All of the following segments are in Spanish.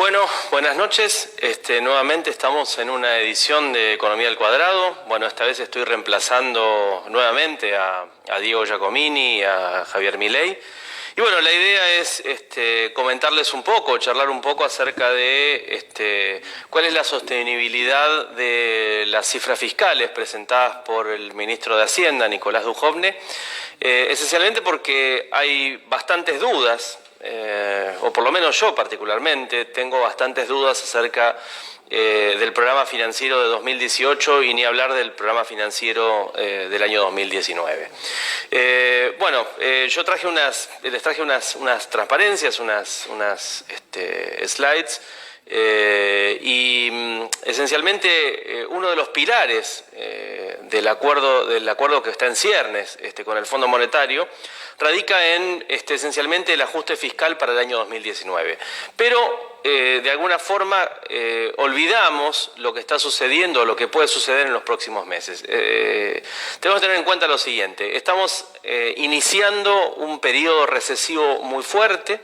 Bueno, buenas noches. Nuevamente estamos en una edición de Economía al Cuadrado. Bueno, esta vez estoy reemplazando nuevamente a Diego Giacomini y a Javier Milei. Y bueno, la idea es comentarles un poco, charlar un poco acerca de cuál es la sostenibilidad de las cifras fiscales presentadas por el ministro de Hacienda, Nicolás Dujovne, esencialmente porque hay bastantes dudas, o por lo menos yo particularmente tengo bastantes dudas acerca del programa financiero de 2018 y ni hablar del programa financiero del año 2019. Yo les traje unas transparencias, unas slides, esencialmente uno de los pilares del acuerdo que está en ciernes con el Fondo Monetario radica en esencialmente el ajuste fiscal para el año 2019. Pero de alguna forma olvidamos lo que está sucediendo o lo que puede suceder en los próximos meses. Tenemos que tener en cuenta lo siguiente: estamos iniciando un periodo recesivo muy fuerte.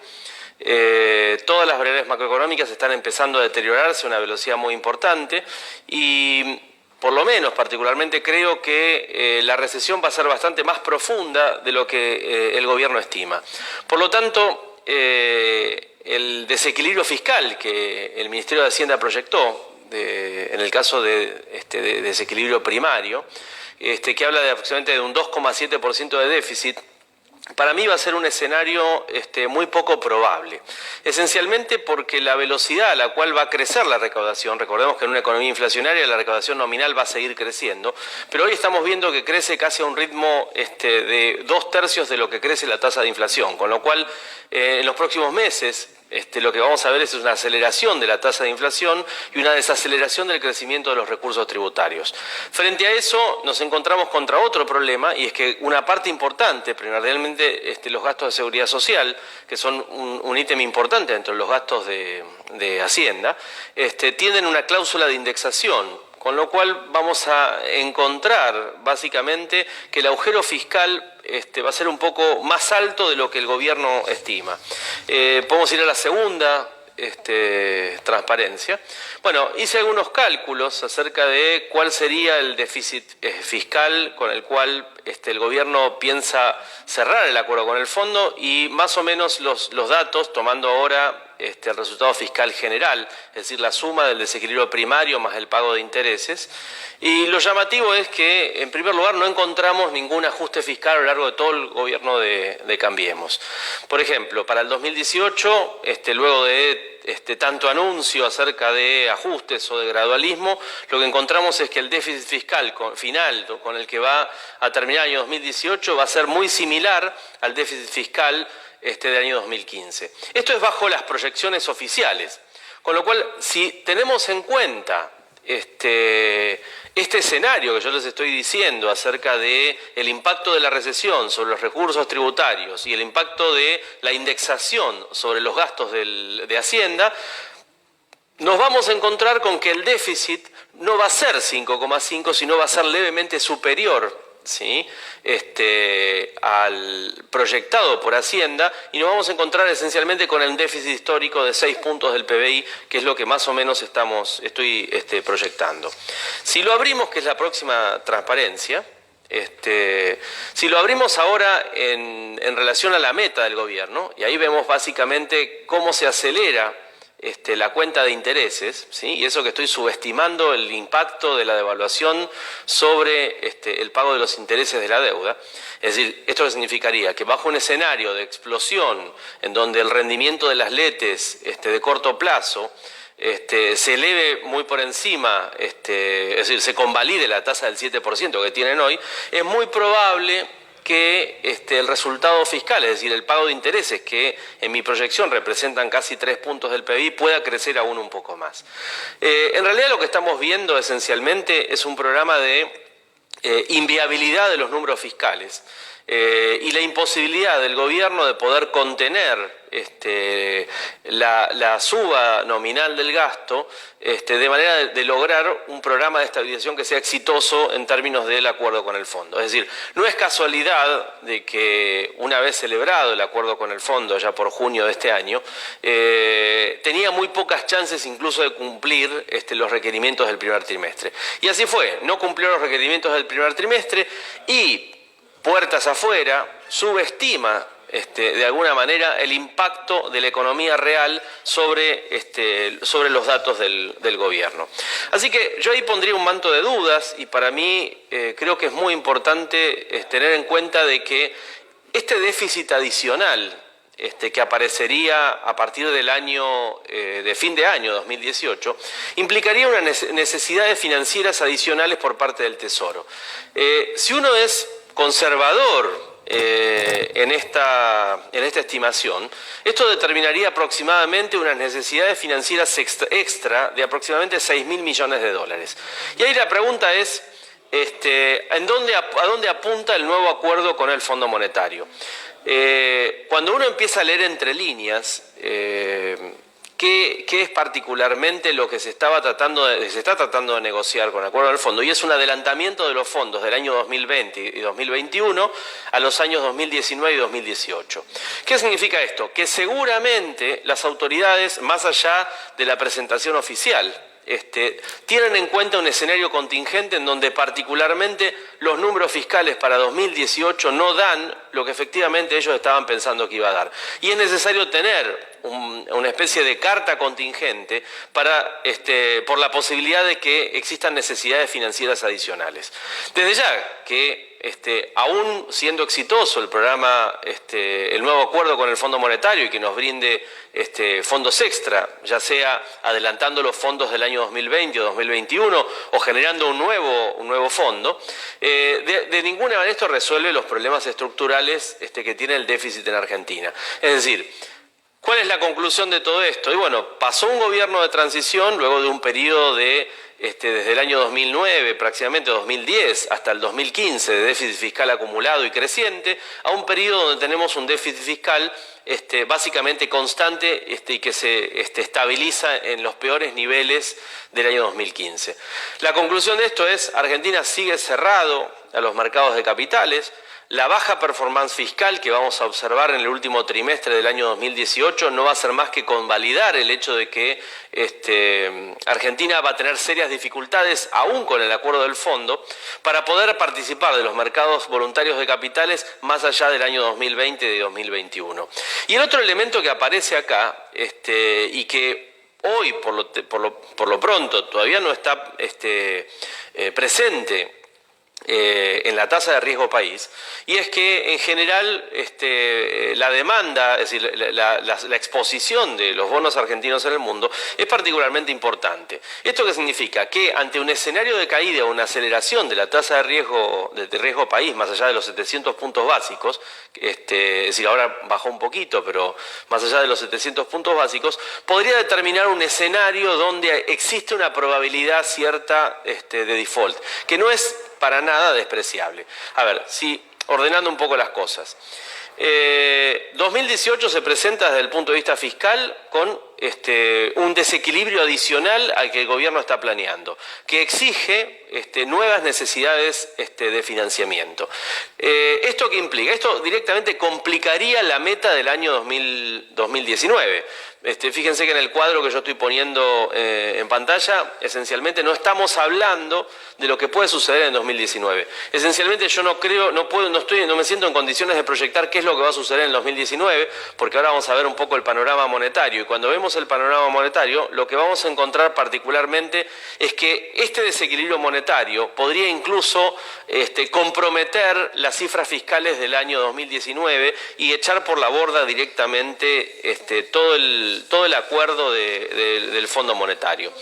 Todas las variables macroeconómicas están empezando a deteriorarse a una velocidad muy importante y por lo menos particularmente creo que la recesión va a ser bastante más profunda de lo que el gobierno estima. Por lo tanto, el desequilibrio fiscal que el Ministerio de Hacienda proyectó, en el caso de desequilibrio primario, que habla de aproximadamente de un 2,7% de déficit, para mí va a ser un escenario muy poco probable, esencialmente porque la velocidad a la cual va a crecer la recaudación, recordemos que en una economía inflacionaria la recaudación nominal va a seguir creciendo, pero hoy estamos viendo que crece casi a un ritmo de 2/3 de lo que crece la tasa de inflación, con lo cual en los próximos meses lo que vamos a ver es una aceleración de la tasa de inflación y una desaceleración del crecimiento de los recursos tributarios. Frente a eso nos encontramos contra otro problema, y es que una parte importante, primordialmente los gastos de seguridad social, que son un ítem importante dentro de los gastos de Hacienda, tienen una cláusula de indexación, con lo cual vamos a encontrar básicamente que el agujero fiscal va a ser un poco más alto de lo que el gobierno estima. Podemos ir a la segunda transparencia. Bueno, hice algunos cálculos acerca de cuál sería el déficit fiscal con el cual el gobierno piensa cerrar el acuerdo con el fondo, y más o menos los datos, tomando ahora el resultado fiscal general, es decir, la suma del desequilibrio primario más el pago de intereses. Y lo llamativo es que, en primer lugar, no encontramos ningún ajuste fiscal a lo largo de todo el gobierno de Cambiemos. Por ejemplo, para el 2018, luego de tanto anuncio acerca de ajustes o de gradualismo, lo que encontramos es que el déficit fiscal final con el que va a terminar el año 2018 va a ser muy similar al déficit fiscal del año 2015. Esto es bajo las proyecciones oficiales, con lo cual, si tenemos en cuenta este escenario que yo les estoy diciendo acerca de el impacto de la recesión sobre los recursos tributarios y el impacto de la indexación sobre los gastos de Hacienda, nos vamos a encontrar con que el déficit no va a ser 5,5, sino va a ser levemente superior, ¿sí? Al proyectado por Hacienda, y nos vamos a encontrar esencialmente con el déficit histórico de 6 puntos del PBI, que es lo que más o menos estoy proyectando. Si lo abrimos, que es la próxima transparencia, si lo abrimos ahora en relación a la meta del gobierno, y ahí vemos básicamente cómo se acelera la cuenta de intereses, ¿sí? Y eso que estoy subestimando el impacto de la devaluación sobre el pago de los intereses de la deuda. Es decir, esto significaría que bajo un escenario de explosión en donde el rendimiento de las LETES de corto plazo se eleve muy por encima, es decir, se convalide la tasa del 7% que tienen hoy, es muy probable que el resultado fiscal, es decir, el pago de intereses, que en mi proyección representan casi 3 puntos del PBI, pueda crecer aún un poco más. En realidad lo que estamos viendo esencialmente es un programa de inviabilidad de los números fiscales. y la imposibilidad del gobierno de poder contener la suba nominal del gasto de manera de lograr un programa de estabilización que sea exitoso en términos del acuerdo con el fondo. Es decir, no es casualidad de que una vez celebrado el acuerdo con el fondo, ya por junio de este año, tenía muy pocas chances incluso de cumplir los requerimientos del primer trimestre. Y así fue, no cumplió los requerimientos del primer trimestre y, puertas afuera, subestima de alguna manera el impacto de la economía real sobre los datos del gobierno. Así que yo ahí pondría un manto de dudas y para mí creo que es muy importante tener en cuenta de que este déficit adicional que aparecería a partir del año de fin de año 2018, implicaría una necesidades financieras adicionales por parte del Tesoro. Si uno es conservador en esta estimación, esto determinaría aproximadamente unas necesidades financieras extra de aproximadamente 6.000 millones de dólares. Y ahí la pregunta es, ¿a dónde apunta el nuevo acuerdo con el Fondo Monetario? Cuando uno empieza a leer entre líneas, ¿qué es particularmente lo que se está tratando de negociar con el acuerdo del fondo? Y es un adelantamiento de los fondos del año 2020 y 2021 a los años 2019 y 2018. ¿Qué significa esto? Que seguramente las autoridades, más allá de la presentación oficial, tienen en cuenta un escenario contingente en donde particularmente los números fiscales para 2018 no dan lo que efectivamente ellos estaban pensando que iba a dar. Y es necesario tener una especie de carta contingente por la posibilidad de que existan necesidades financieras adicionales. Desde ya que aún siendo exitoso el programa, el nuevo acuerdo con el Fondo Monetario y que nos brinde fondos extra, ya sea adelantando los fondos del año 2020 o 2021 o generando un nuevo fondo, de ninguna manera esto resuelve los problemas estructurales que tiene el déficit en Argentina. Es decir, ¿cuál es la conclusión de todo esto? Y bueno, pasó un gobierno de transición luego de un periodo desde el año 2009, prácticamente 2010, hasta el 2015, de déficit fiscal acumulado y creciente, a un periodo donde tenemos un déficit fiscal básicamente constante y que se estabiliza en los peores niveles del año 2015. La conclusión de esto es: Argentina sigue cerrado a los mercados de capitales. La baja performance fiscal que vamos a observar en el último trimestre del año 2018 no va a ser más que convalidar el hecho de que Argentina va a tener serias dificultades, aún con el acuerdo del fondo, para poder participar de los mercados voluntarios de capitales más allá del año 2020 y 2021. Y el otro elemento que aparece acá y que hoy, por lo pronto, todavía no está presente en la tasa de riesgo país, y es que en general la demanda, es decir, la exposición de los bonos argentinos en el mundo es particularmente importante. ¿Esto qué significa? Que ante un escenario de caída o una aceleración de la tasa de riesgo país más allá de los 700 puntos básicos, es decir, ahora bajó un poquito, pero más allá de los 700 puntos básicos, podría determinar un escenario donde existe una probabilidad cierta de default, que no es para nada despreciable. A ver, ordenando un poco las cosas. 2018 se presenta desde el punto de vista fiscal con un desequilibrio adicional al que el gobierno está planeando, que exige nuevas necesidades de financiamiento. ¿Esto qué implica? Esto directamente complicaría la meta del año 2019. Fíjense que en el cuadro que yo estoy poniendo en pantalla, esencialmente no estamos hablando de lo que puede suceder en 2019. Esencialmente yo no me siento en condiciones de proyectar qué es lo que va a suceder en 2019, porque ahora vamos a ver un poco el panorama monetario. Y cuando vemos el panorama monetario, lo que vamos a encontrar particularmente es que este desequilibrio monetario podría incluso comprometer las cifras fiscales del año 2019 y echar por la borda directamente todo el acuerdo del Fondo Monetario.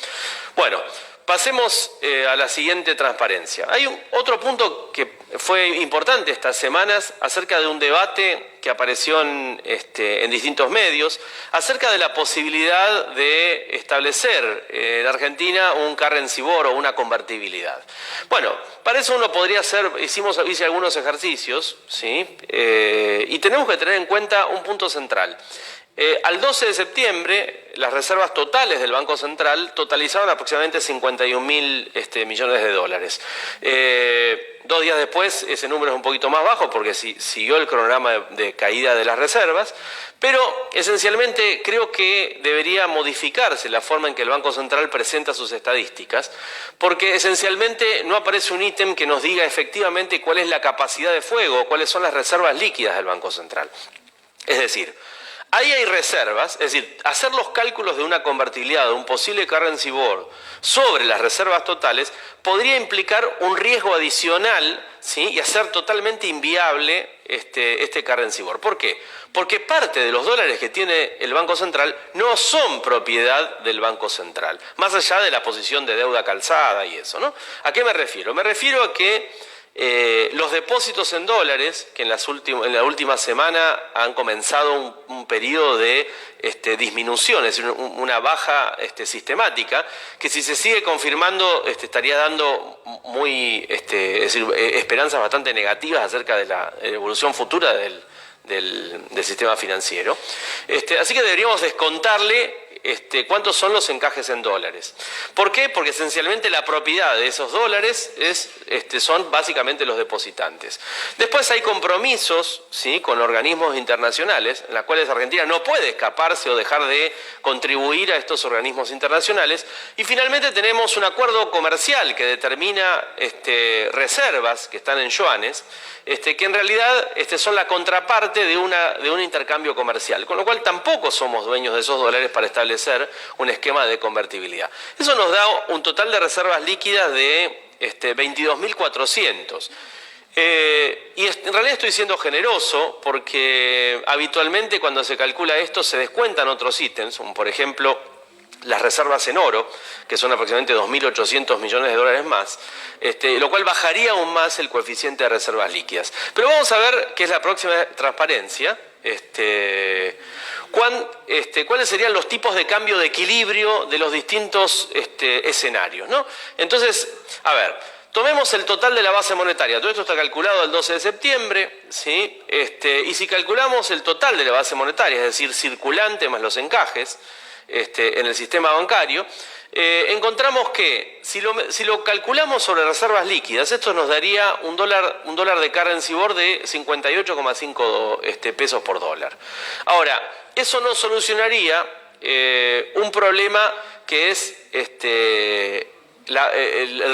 Bueno, pasemos a la siguiente transparencia. Hay otro punto que fue importante estas semanas acerca de un debate que apareció en distintos medios acerca de la posibilidad de establecer en Argentina un currency board o una convertibilidad. Bueno, para eso uno podría hacer, hice algunos ejercicios, ¿sí? Y tenemos que tener en cuenta un punto central. Al 12 de septiembre, las reservas totales del Banco Central totalizaban aproximadamente 51.000 millones de dólares. 2 días después, ese número es un poquito más bajo porque siguió el cronograma de caída de las reservas, pero esencialmente creo que debería modificarse la forma en que el Banco Central presenta sus estadísticas, porque esencialmente no aparece un ítem que nos diga efectivamente cuál es la capacidad de fuego, cuáles son las reservas líquidas del Banco Central. Es decir, ahí hay reservas, es decir, hacer los cálculos de una convertibilidad, de un posible currency board sobre las reservas totales podría implicar un riesgo adicional, ¿sí? Y hacer totalmente inviable este currency board. ¿Por qué? Porque parte de los dólares que tiene el Banco Central no son propiedad del Banco Central, más allá de la posición de deuda calzada y eso, ¿no? ¿A qué me refiero? Me refiero a que los depósitos en dólares, que en la última semana han comenzado un periodo de disminución, es decir, una baja sistemática, que si se sigue confirmando estaría dando es decir, esperanzas bastante negativas acerca de la evolución futura del sistema financiero. Así que deberíamos descontarle cuántos son los encajes en dólares. ¿Por qué? Porque esencialmente la propiedad de esos dólares son básicamente los depositantes. Después hay compromisos, ¿sí? Con organismos internacionales, en los cuales Argentina no puede escaparse o dejar de contribuir a estos organismos internacionales. Y finalmente tenemos un acuerdo comercial que determina reservas que están en yuanes, que en realidad son la contraparte de un intercambio comercial, con lo cual tampoco somos dueños de esos dólares para establecer un esquema de convertibilidad. Eso nos da un total de reservas líquidas de 22.400. Y en realidad estoy siendo generoso porque habitualmente cuando se calcula esto se descuentan otros ítems, como por ejemplo las reservas en oro, que son aproximadamente 2.800 millones de dólares más, lo cual bajaría aún más el coeficiente de reservas líquidas. Pero vamos a ver qué es la próxima transparencia. ¿Cuáles serían los tipos de cambio de equilibrio de los distintos escenarios, ¿no? Entonces, a ver, tomemos el total de la base monetaria. Todo esto está calculado el 12 de septiembre, ¿sí? Y si calculamos el total de la base monetaria, es decir, circulante más los encajes en el sistema bancario, encontramos que si lo calculamos sobre reservas líquidas, esto nos daría un dólar de currency board de 58,5 pesos por dólar. Ahora, eso no solucionaría un problema que es el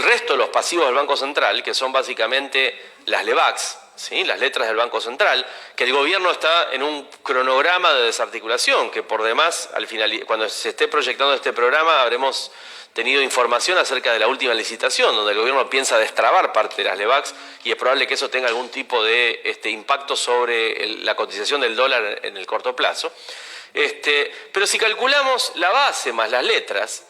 resto de los pasivos del Banco Central, que son básicamente las LEBACs, ¿sí? Las letras del Banco Central, que el gobierno está en un cronograma de desarticulación, que por demás, al final, cuando se esté proyectando este programa, habremos tenido información acerca de la última licitación, donde el gobierno piensa destrabar parte de las LEBACs y es probable que eso tenga algún tipo de impacto sobre la cotización del dólar en el corto plazo. Pero si calculamos la base más las letras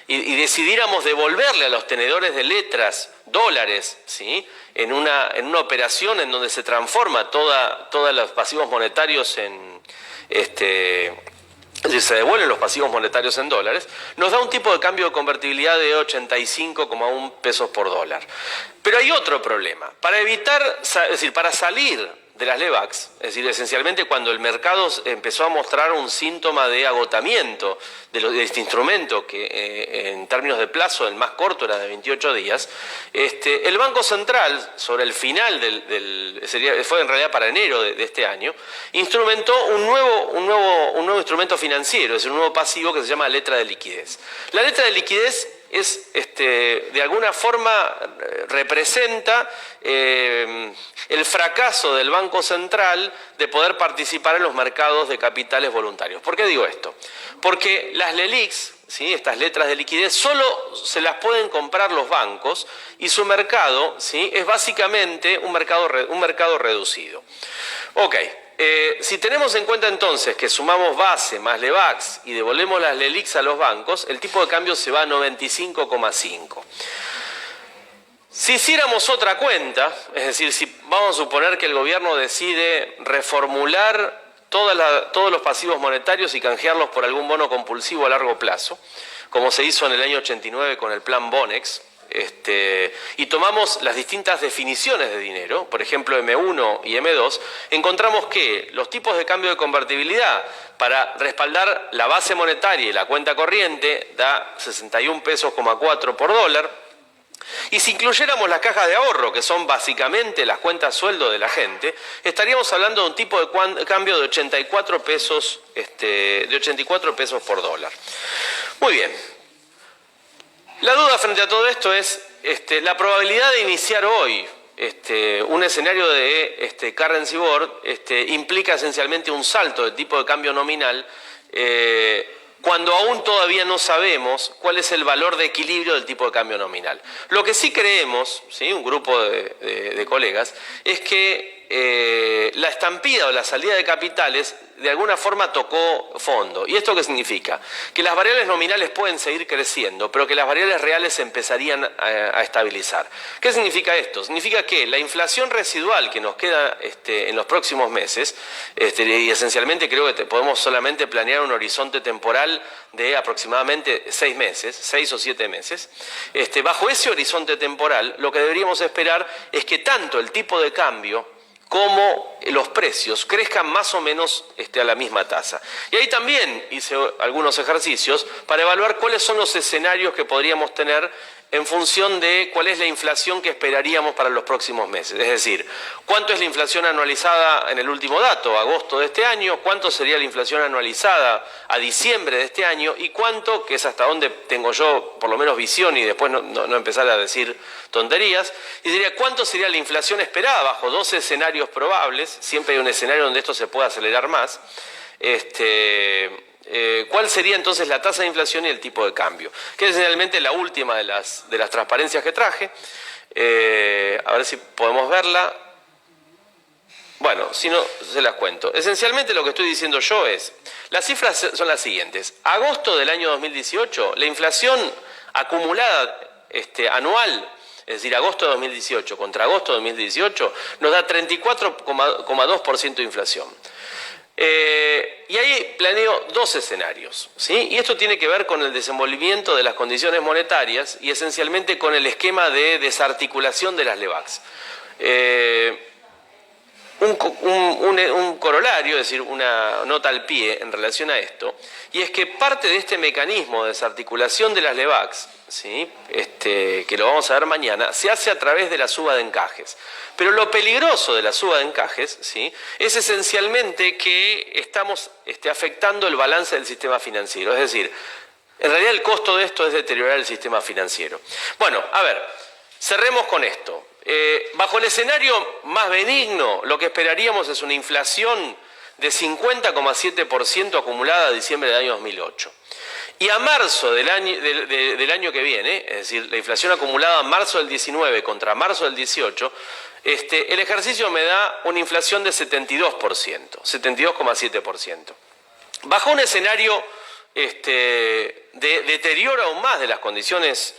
y decidiéramos devolverle a los tenedores de letras dólares, ¿sí? en una operación en donde se transforma todos los pasivos monetarios es decir, se devuelven los pasivos monetarios en dólares, nos da un tipo de cambio de convertibilidad de 85,1 pesos por dólar. Pero hay otro problema. Para salir de las LEBACs, es decir, esencialmente cuando el mercado empezó a mostrar un síntoma de agotamiento de este instrumento, que en términos de plazo el más corto era de 28 días, el Banco Central, sobre el final fue en realidad para enero de este año, instrumentó un nuevo instrumento financiero, es un nuevo pasivo que se llama letra de liquidez. La letra de liquidez de alguna forma representa el fracaso del Banco Central de poder participar en los mercados de capitales voluntarios. ¿Por qué digo esto? Porque las LELIQs, ¿sí? Estas letras de liquidez, solo se las pueden comprar los bancos y su mercado, ¿sí? Es básicamente un mercado reducido. Ok. Si tenemos en cuenta entonces que sumamos base más LEBACs y devolvemos las LELIQs a los bancos, el tipo de cambio se va a 95,5. Si hiciéramos otra cuenta, es decir, si vamos a suponer que el gobierno decide reformular todos los pasivos monetarios y canjearlos por algún bono compulsivo a largo plazo, como se hizo en el año 89 con el plan Bonex, y tomamos las distintas definiciones de dinero, por ejemplo M1 y M2, encontramos que los tipos de cambio de convertibilidad para respaldar la base monetaria y la cuenta corriente da 61,4 pesos por dólar. Y si incluyéramos las cajas de ahorro, que son básicamente las cuentas sueldo de la gente, estaríamos hablando de un tipo de cambio de 84 pesos, por dólar. Muy bien. La duda frente a todo esto es la probabilidad de iniciar hoy un escenario de currency board implica esencialmente un salto de tipo de cambio nominal cuando aún todavía no sabemos cuál es el valor de equilibrio del tipo de cambio nominal. Lo que sí creemos, ¿sí?, un grupo de colegas, es que la estampida o la salida de capitales de alguna forma tocó fondo. ¿Y esto qué significa? Que las variables nominales pueden seguir creciendo, pero que las variables reales se empezarían a estabilizar. ¿Qué significa esto? Significa que la inflación residual que nos queda en los próximos meses, y esencialmente creo que podemos solamente planear un horizonte temporal de aproximadamente 6 meses, 6 o 7 meses, bajo ese horizonte temporal lo que deberíamos esperar es que tanto el tipo de cambio como los precios crezcan más o menos a la misma tasa. Y ahí también hice algunos ejercicios para evaluar cuáles son los escenarios que podríamos tener en función de cuál es la inflación que esperaríamos para los próximos meses. Es decir, cuánto es la inflación anualizada en el último dato, agosto de este año, cuánto sería la inflación anualizada a diciembre de este año y cuánto, que es hasta donde tengo yo por lo menos visión y después no empezar a decir tonterías, y diría cuánto sería la inflación esperada bajo 12 escenarios probables, siempre hay un escenario donde esto se puede acelerar más, ¿cuál sería entonces la tasa de inflación y el tipo de cambio? Que es generalmente la última de las transparencias que traje. A ver si podemos verla. Bueno, si no, se las cuento. Esencialmente lo que estoy diciendo yo es, las cifras son las siguientes. Agosto del año 2018, la inflación acumulada anual, es decir, agosto de 2018 contra agosto de 2018, nos da 34,2% de inflación. Y ahí planeo dos escenarios, ¿sí? Y esto tiene que ver con el desenvolvimiento de las condiciones monetarias y esencialmente con el esquema de desarticulación de las LEBACs. Un corolario, es decir, una nota al pie en relación a esto, y es que parte de este mecanismo de desarticulación de las LEBACs, ¿sí?, que lo vamos a ver mañana, se hace a través de la suba de encajes. Pero lo peligroso de la suba de encajes, ¿sí?, es esencialmente que estamos afectando el balance del sistema financiero. Es decir, en realidad el costo de esto es deteriorar el sistema financiero. Bueno, a ver, cerremos con esto. Bajo el escenario más benigno, lo que esperaríamos es una inflación de 50,7% acumulada a diciembre del año 2008. Y a marzo del año que viene, es decir, la inflación acumulada a marzo del 19 contra marzo del 18, el ejercicio me da una inflación de 72%, 72,7%. Bajo un escenario de deterioro aún más de las condiciones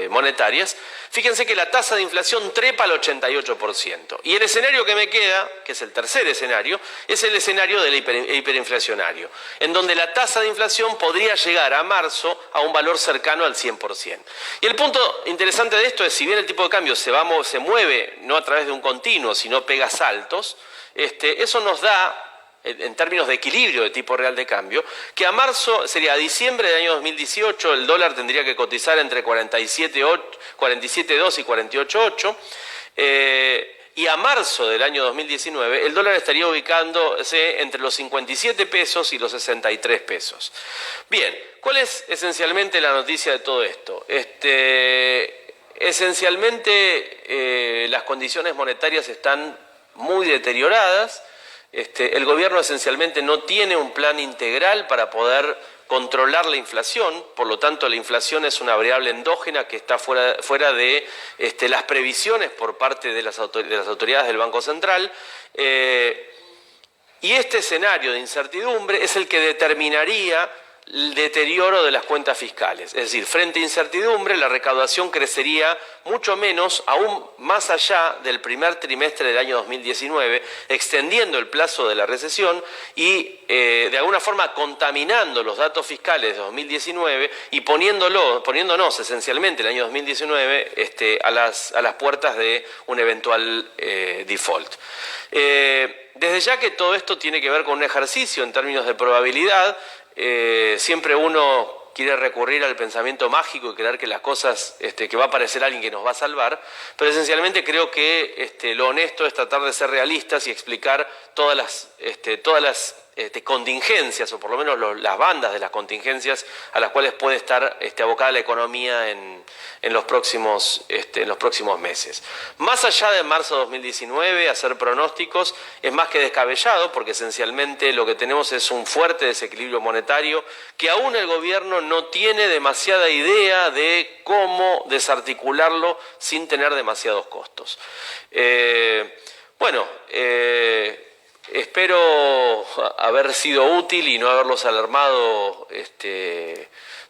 monetarias, fíjense que la tasa de inflación trepa al 88%. Y el escenario que me queda, que es el tercer escenario, es el escenario del hiperinflacionario, en donde la tasa de inflación podría llegar a marzo a un valor cercano al 100%. Y el punto interesante de esto es, si bien el tipo de cambio se mueve no a través de un continuo, sino pega saltos, eso nos da, en términos de equilibrio de tipo real de cambio, que a marzo, sería a diciembre del año 2018, el dólar tendría que cotizar entre 47,2 y 48,8, y a marzo del año 2019 el dólar estaría ubicándose entre los 57 pesos y los 63 pesos. Bien, ¿cuál es esencialmente la noticia de todo esto? Esencialmente las condiciones monetarias están muy deterioradas. El gobierno esencialmente no tiene un plan integral para poder controlar la inflación, por lo tanto la inflación es una variable endógena que está fuera de las previsiones por parte de las autoridades del Banco Central, y este escenario de incertidumbre es el que determinaría el deterioro de las cuentas fiscales. Es decir, frente a incertidumbre, la recaudación crecería mucho menos, aún más allá del primer trimestre del año 2019, extendiendo el plazo de la recesión y de alguna forma contaminando los datos fiscales de 2019 y poniéndonos esencialmente el año 2019 a las puertas de un eventual default. Desde ya que todo esto tiene que ver con un ejercicio en términos de probabilidad, siempre uno quiere recurrir al pensamiento mágico y creer que las cosas, que va a aparecer alguien que nos va a salvar, pero esencialmente creo que lo honesto es tratar de ser realistas y explicar todas las contingencias, o por lo menos las bandas de las contingencias a las cuales puede estar abocada la economía en los próximos meses. Más allá de marzo de 2019, hacer pronósticos es más que descabellado, porque esencialmente lo que tenemos es un fuerte desequilibrio monetario que aún el gobierno no tiene demasiada idea de cómo desarticularlo sin tener demasiados costos. Espero haber sido útil y no haberlos alarmado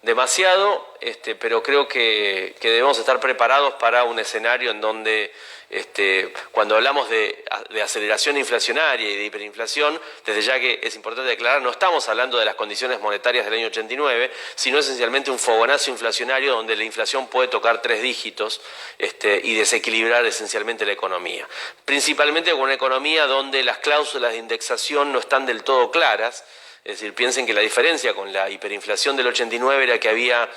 demasiado, pero creo que debemos estar preparados para un escenario en donde cuando hablamos de aceleración inflacionaria y de hiperinflación, desde ya que es importante declarar, no estamos hablando de las condiciones monetarias del año 89, sino esencialmente un fogonazo inflacionario donde la inflación puede tocar 3 dígitos y desequilibrar esencialmente la economía. Principalmente con una economía donde las cláusulas de indexación no están del todo claras. Es decir, piensen que la diferencia con la hiperinflación del 89 era que había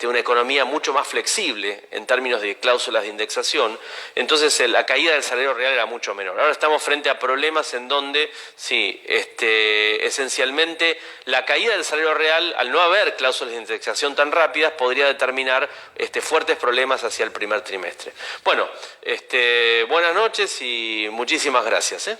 una economía mucho más flexible en términos de cláusulas de indexación, entonces la caída del salario real era mucho menor. Ahora estamos frente a problemas en donde, sí, esencialmente la caída del salario real, al no haber cláusulas de indexación tan rápidas, podría determinar fuertes problemas hacia el primer trimestre. Bueno, buenas noches y muchísimas gracias.